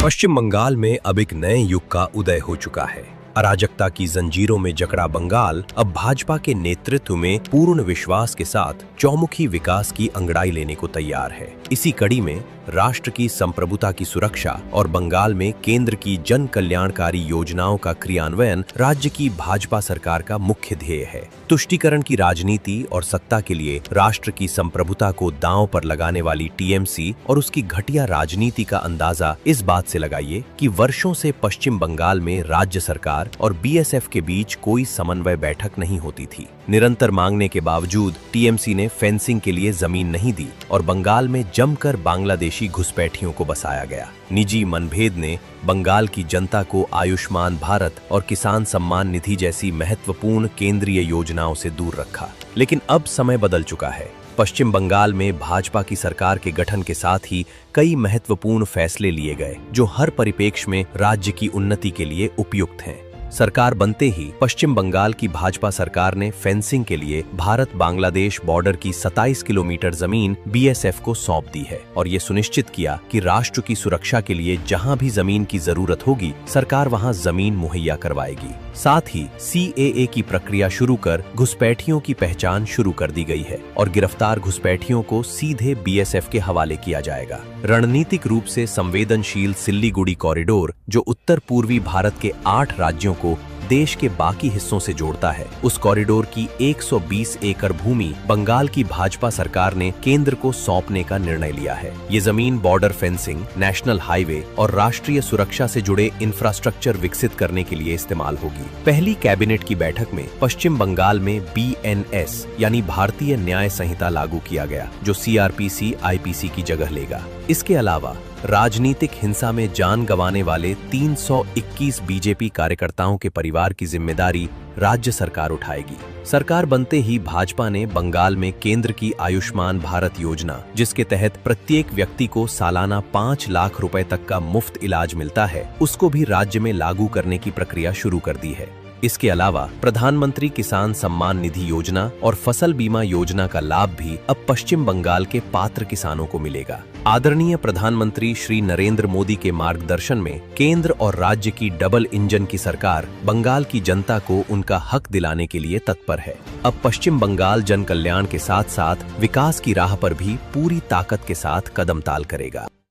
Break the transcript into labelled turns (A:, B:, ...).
A: पश्चिम बंगाल में अब एक नए युग का उदय हो चुका है। अराजकता की जंजीरों में जकड़ा बंगाल अब भाजपा के नेतृत्व में पूर्ण विश्वास के साथ चौमुखी विकास की अंगड़ाई लेने को तैयार है। इसी कड़ी में राष्ट्र की संप्रभुता की सुरक्षा और बंगाल में केंद्र की जन कल्याणकारी योजनाओं का क्रियान्वयन राज्य की भाजपा सरकार का मुख्य ध्येय है। तुष्टीकरण की राजनीति और सत्ता के लिए राष्ट्र की संप्रभुता को दांव पर लगाने वाली टीएमसी और उसकी घटिया राजनीति का अंदाजा इस बात से लगाइए कि वर्षों से पश्चिम बंगाल में राज्य सरकार और बीएसएफ के बीच कोई समन्वय बैठक नहीं होती थी। निरंतर मांगने के बावजूद टीएमसी ने फेंसिंग के लिए जमीन नहीं दी और बंगाल में जमकर बांग्लादेशी घुसपैठियों को बसाया गया। निजी मनभेद ने बंगाल की जनता को आयुष्मान भारत और किसान सम्मान निधि जैसी महत्वपूर्ण केंद्रीय योजनाओं से दूर रखा। लेकिन अब समय बदल चुका है। पश्चिम बंगाल में भाजपा की सरकार के गठन के साथ ही कई महत्वपूर्ण फैसले लिए गए जो हर परिप्रेक्ष्य में राज्य की उन्नति के लिए उपयुक्त हैं। सरकार बनते ही पश्चिम बंगाल की भाजपा सरकार ने फेंसिंग के लिए भारत बांग्लादेश बॉर्डर की 27 किलोमीटर जमीन बीएसएफ को सौंप दी है और ये सुनिश्चित किया कि राष्ट्र की सुरक्षा के लिए जहां भी जमीन की जरूरत होगी सरकार वहां जमीन मुहैया करवाएगी। साथ ही सीएए की प्रक्रिया शुरू कर घुसपैठियों की पहचान शुरू कर दी गई है और गिरफ्तार घुसपैठियों को सीधे बीएसएफ के हवाले किया जाएगा। रणनीतिक रूप से संवेदनशील सिल्लीगुड़ी कॉरिडोर जो उत्तर पूर्वी भारत के 8 राज्यों को देश के बाकी हिस्सों से जोड़ता है, उस कॉरिडोर की 120 एकड़ भूमि बंगाल की भाजपा सरकार ने केंद्र को सौंपने का निर्णय लिया है। ये जमीन बॉर्डर फेंसिंग, नेशनल हाईवे और राष्ट्रीय सुरक्षा से जुड़े इंफ्रास्ट्रक्चर विकसित करने के लिए इस्तेमाल होगी। पहली कैबिनेट की बैठक में पश्चिम बंगाल में बीएनएस यानी भारतीय न्याय संहिता लागू किया गया जो सीआरपीसी आईपीसी की जगह लेगा। इसके अलावा राजनीतिक हिंसा में जान गंवाने वाले 321 बीजेपी कार्यकर्ताओं के परिवार की जिम्मेदारी राज्य सरकार उठाएगी। सरकार बनते ही भाजपा ने बंगाल में केंद्र की आयुष्मान भारत योजना, जिसके तहत प्रत्येक व्यक्ति को सालाना 5 लाख रुपए तक का मुफ्त इलाज मिलता है, उसको भी राज्य में लागू करने की प्रक्रिया शुरू कर दी है। इसके अलावा प्रधानमंत्री किसान सम्मान निधि योजना और फसल बीमा योजना का लाभ भी अब पश्चिम बंगाल के पात्र किसानों को मिलेगा। आदरणीय प्रधानमंत्री श्री नरेंद्र मोदी के मार्गदर्शन में केंद्र और राज्य की डबल इंजन की सरकार बंगाल की जनता को उनका हक दिलाने के लिए तत्पर है। अब पश्चिम बंगाल जन कल्याण के साथ साथ विकास की राह पर भी पूरी ताकत के साथ कदम ताल करेगा।